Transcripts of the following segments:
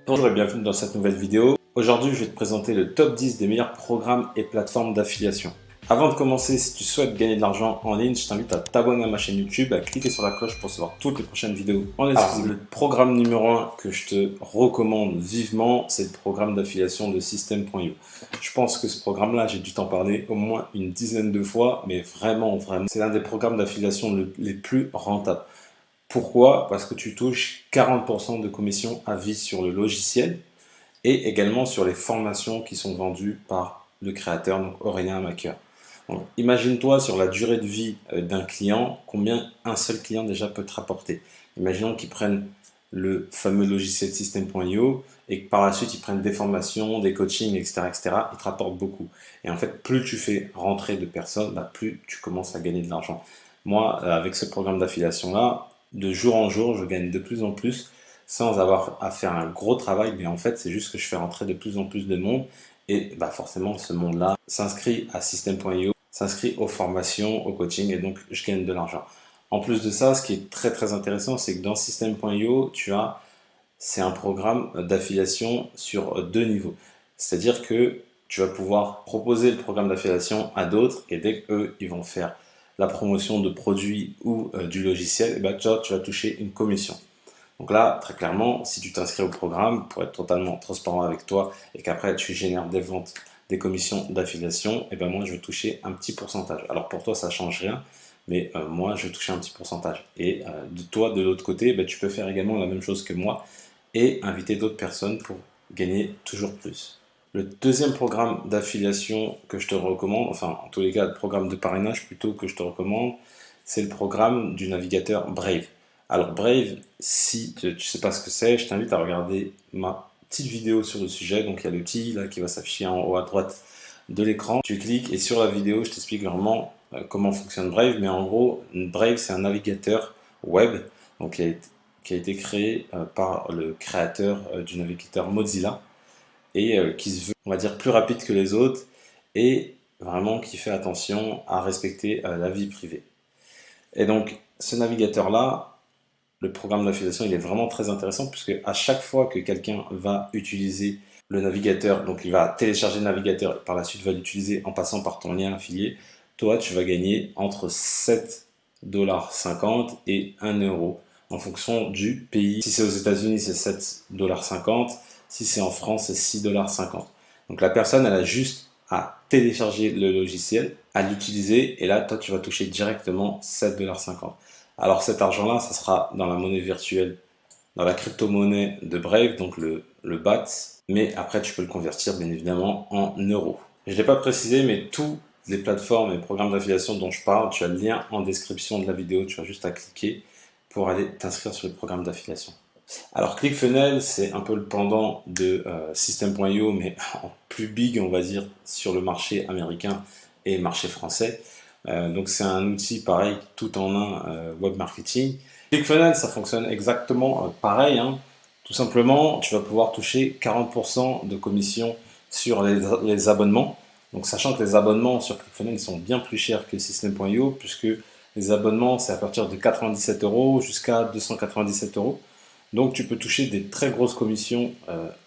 Bonjour et bienvenue dans cette nouvelle vidéo. Aujourd'hui, je vais te présenter le top 10 des meilleurs programmes et plateformes d'affiliation. Avant de commencer, si tu souhaites gagner de l'argent en ligne, je t'invite à t'abonner à ma chaîne YouTube, à cliquer sur la cloche pour recevoir toutes les prochaines vidéos en exclusivité. Le programme numéro 1 que je te recommande vivement, c'est le programme d'affiliation de System.io. Je pense que ce programme-là, j'ai dû t'en parler au moins une dizaine de fois, mais vraiment, c'est l'un des programmes d'affiliation les plus rentables. Pourquoi? Parce que tu touches 40% de commission à vie sur le logiciel et également sur les formations qui sont vendues par le créateur, donc Aurélien Maker. Imagine-toi sur la durée de vie d'un client, combien un seul client déjà peut te rapporter. Imaginons qu'ils prennent le fameux logiciel System.io et que par la suite ils prennent des formations, des coachings, etc., etc. Ils te rapportent beaucoup. Et en fait, plus tu fais rentrer de personnes, plus tu commences à gagner de l'argent. Moi, avec ce programme d'affiliation-là, de jour en jour, je gagne de plus en plus sans avoir à faire un gros travail, mais en fait, c'est juste que je fais rentrer de plus en plus de monde et forcément, ce monde-là s'inscrit à System.io, s'inscrit aux formations, au coaching et donc je gagne de l'argent. En plus de ça, ce qui est très très intéressant, c'est que dans System.io, c'est un programme d'affiliation sur deux niveaux. C'est-à-dire que tu vas pouvoir proposer le programme d'affiliation à d'autres et dès qu'eux, ils vont faire la promotion de produits ou du logiciel, tu vas toucher une commission. Donc là, très clairement, si tu t'inscris au programme, pour être totalement transparent avec toi et qu'après tu génères des ventes, des commissions d'affiliation, moi je vais toucher un petit pourcentage. Alors pour toi, ça ne change rien, mais moi je vais toucher un petit pourcentage. Et de toi, de l'autre côté, tu peux faire également la même chose que moi et inviter d'autres personnes pour gagner toujours plus. Le deuxième programme d'affiliation que je te recommande, enfin en tous les cas le programme de parrainage plutôt que je te recommande, c'est le programme du navigateur Brave. Alors Brave, si tu ne sais pas ce que c'est, je t'invite à regarder ma petite vidéo sur le sujet. Donc il y a le petit là qui va s'afficher en haut à droite de l'écran. Tu cliques et sur la vidéo, je t'explique vraiment comment fonctionne Brave. Mais en gros, Brave c'est un navigateur web donc, qui a été créé par le créateur du navigateur Mozilla et qui se veut, on va dire, plus rapide que les autres et vraiment qui fait attention à respecter la vie privée. Et donc, ce navigateur-là, le programme d'affiliation, il est vraiment très intéressant puisque à chaque fois que quelqu'un va utiliser le navigateur, donc il va télécharger le navigateur et par la suite va l'utiliser en passant par ton lien affilié, toi, tu vas gagner entre 7,50 $ et 1 € en fonction du pays. Si c'est aux États-Unis, c'est 7,50 $. Si c'est en France, c'est 6,50 $. Donc la personne, elle a juste à télécharger le logiciel, à l'utiliser, et là, toi, tu vas toucher directement 7,50 $. Alors cet argent-là, ça sera dans la monnaie virtuelle, dans la crypto-monnaie de Brave, donc le BAT, mais après, tu peux le convertir, bien évidemment, en euros. Je ne l'ai pas précisé, mais tous les plateformes et programmes d'affiliation dont je parle, tu as le lien en description de la vidéo, tu as juste à cliquer pour aller t'inscrire sur le programme d'affiliation. Alors ClickFunnels, c'est un peu le pendant de System.io, mais en plus big, on va dire, sur le marché américain et marché français. Donc c'est un outil pareil, tout en un web marketing. ClickFunnels, ça fonctionne exactement pareil. Tout simplement, tu vas pouvoir toucher 40% de commission sur les abonnements. Donc sachant que les abonnements sur ClickFunnels sont bien plus chers que System.io, puisque les abonnements, c'est à partir de 97 € jusqu'à 297 €. Donc tu peux toucher des très grosses commissions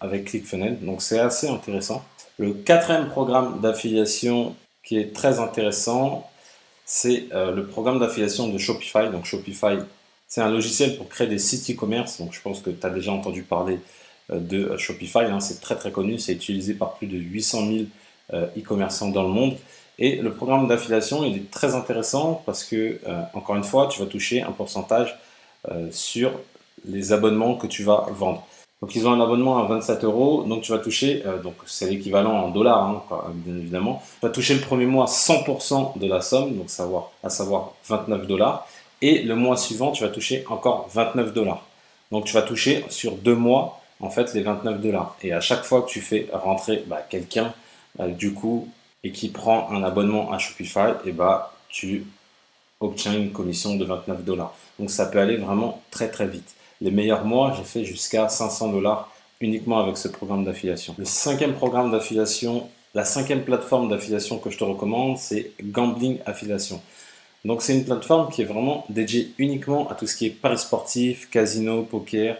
avec ClickFunnels, donc c'est assez intéressant. Le quatrième programme d'affiliation qui est très intéressant, c'est le programme d'affiliation de Shopify. Donc Shopify, c'est un logiciel pour créer des sites e-commerce, donc je pense que tu as déjà entendu parler de Shopify, c'est très très connu, c'est utilisé par plus de 800 000 e-commerçants dans le monde. Et le programme d'affiliation, il est très intéressant parce que, encore une fois, tu vas toucher un pourcentage sur les abonnements que tu vas vendre. Donc ils ont un abonnement à 27 €, donc tu vas toucher, donc c'est l'équivalent en dollars, bien évidemment. Tu vas toucher le premier mois 100% de la somme, donc à savoir 29 $, et le mois suivant tu vas toucher encore 29 $. Donc tu vas toucher sur 2 mois en fait les 29 $. Et à chaque fois que tu fais rentrer quelqu'un du coup et qui prend un abonnement à Shopify, tu obtiens une commission de 29 $. Donc ça peut aller vraiment très très vite. Les meilleurs mois, j'ai fait jusqu'à 500 $ uniquement avec ce programme d'affiliation. Le cinquième programme d'affiliation, la cinquième plateforme d'affiliation que je te recommande, c'est Gambling Affiliation. Donc c'est une plateforme qui est vraiment dédiée uniquement à tout ce qui est paris sportifs, casino, poker,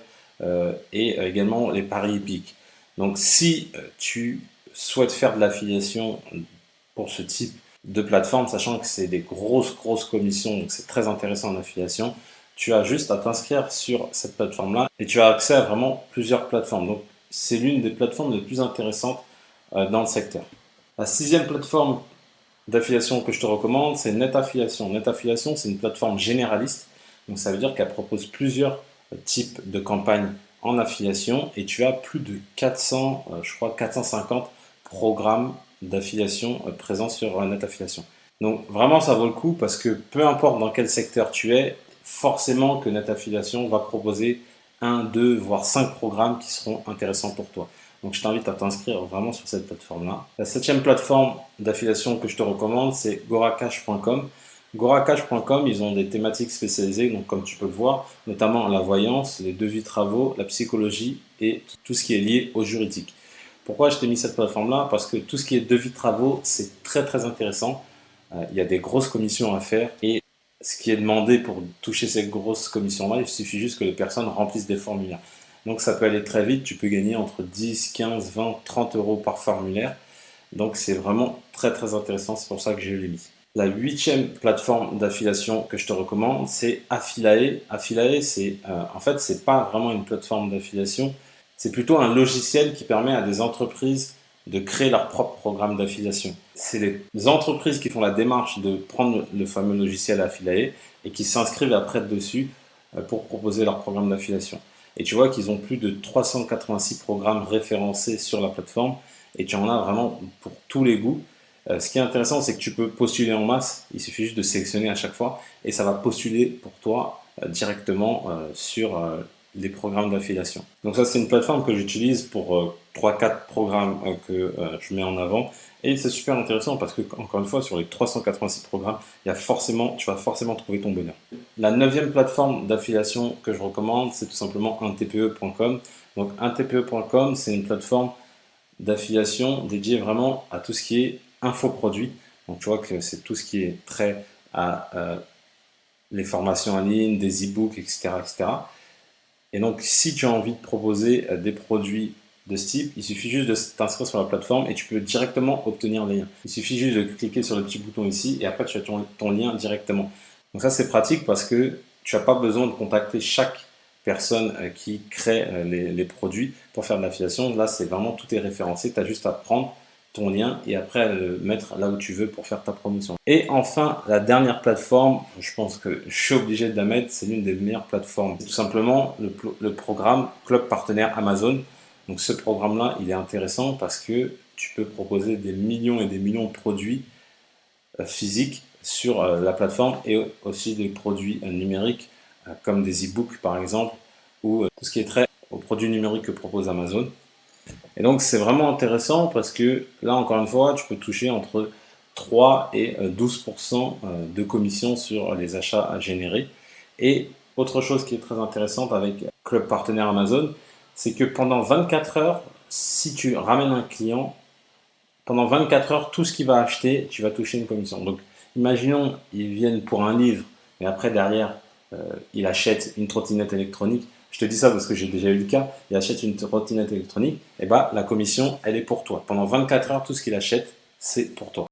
et également les paris hippiques. Donc si tu souhaites faire de l'affiliation pour ce type de plateforme, sachant que c'est des grosses commissions, donc c'est très intéressant en affiliation, tu as juste à t'inscrire sur cette plateforme-là et tu as accès à vraiment plusieurs plateformes. Donc c'est l'une des plateformes les plus intéressantes dans le secteur. La 6e plateforme d'affiliation que je te recommande, c'est NetAffiliation. NetAffiliation, c'est une plateforme généraliste, donc ça veut dire qu'elle propose plusieurs types de campagnes en affiliation et tu as plus de 400, je crois 450 programmes d'affiliation présents sur NetAffiliation. Donc vraiment ça vaut le coup parce que peu importe dans quel secteur tu es, forcément que NetAffiliation va proposer 1, 2, voire 5 programmes qui seront intéressants pour toi. Donc je t'invite à t'inscrire vraiment sur cette plateforme-là. La 7e plateforme d'affiliation que je te recommande, c'est goracash.com. Goracash.com, ils ont des thématiques spécialisées, donc comme tu peux le voir, notamment la voyance, les devis travaux, la psychologie et tout ce qui est lié au juridique. Pourquoi je t'ai mis cette plateforme-là? Parce que tout ce qui est devis travaux, c'est très intéressant. Il y a des grosses commissions à faire et ce qui est demandé pour toucher ces grosses commissions-là, il suffit juste que les personnes remplissent des formulaires. Donc ça peut aller très vite, tu peux gagner entre 10, 15, 20, 30 euros par formulaire. Donc c'est vraiment très intéressant, c'est pour ça que je l'ai mis. La 8e plateforme d'affiliation que je te recommande, c'est Affilae. Affilae, en fait, c'est pas vraiment une plateforme d'affiliation, c'est plutôt un logiciel qui permet à des entreprises de créer leur propre programme d'affiliation. C'est les entreprises qui font la démarche de prendre le fameux logiciel Affilae et qui s'inscrivent après dessus pour proposer leur programme d'affiliation. Et tu vois qu'ils ont plus de 386 programmes référencés sur la plateforme et tu en as vraiment pour tous les goûts. Ce qui est intéressant, c'est que tu peux postuler en masse, il suffit juste de sélectionner à chaque fois et ça va postuler pour toi directement sur les programmes d'affiliation. Donc ça, c'est une plateforme que j'utilise pour 3-4 programmes que je mets en avant et c'est super intéressant parce que, encore une fois, sur les 386 programmes, tu vas forcément trouver ton bonheur. La 9e plateforme d'affiliation que je recommande, c'est tout simplement untpe.com. Donc untpe.com, c'est une plateforme d'affiliation dédiée vraiment à tout ce qui est infoproduits. Donc tu vois que c'est tout ce qui est trait à les formations en ligne, des e-books, etc., etc. Et donc si tu as envie de proposer des produits de ce type, il suffit juste de t'inscrire sur la plateforme et tu peux directement obtenir les liens. Il suffit juste de cliquer sur le petit bouton ici et après tu as ton lien directement. Donc ça c'est pratique parce que tu n'as pas besoin de contacter chaque personne qui crée les produits pour faire de l'affiliation. Là c'est vraiment tout est référencé, tu as juste à prendre ton lien et après le mettre là où tu veux pour faire ta promotion. Et enfin, la dernière plateforme, je pense que je suis obligé de la mettre, c'est l'une des meilleures plateformes. C'est tout simplement le programme Club Partenaire Amazon. Donc ce programme-là, il est intéressant parce que tu peux proposer des millions et des millions de produits physiques sur la plateforme et aussi des produits numériques comme des e-books par exemple ou tout ce qui est trait aux produits numériques que propose Amazon. Et donc c'est vraiment intéressant parce que là encore une fois tu peux toucher entre 3 et 12% de commission sur les achats générés. Et autre chose qui est très intéressante avec Club Partenaire Amazon, c'est que pendant 24 heures, si tu ramènes un client, pendant 24 heures, tout ce qu'il va acheter, tu vas toucher une commission. Donc imaginons, ils viennent pour un livre, et après derrière, il achète une trottinette électronique. Je te dis ça parce que j'ai déjà eu le cas, il achète une trottinette électronique, et bah la commission, elle est pour toi. Pendant 24 heures, tout ce qu'il achète, c'est pour toi.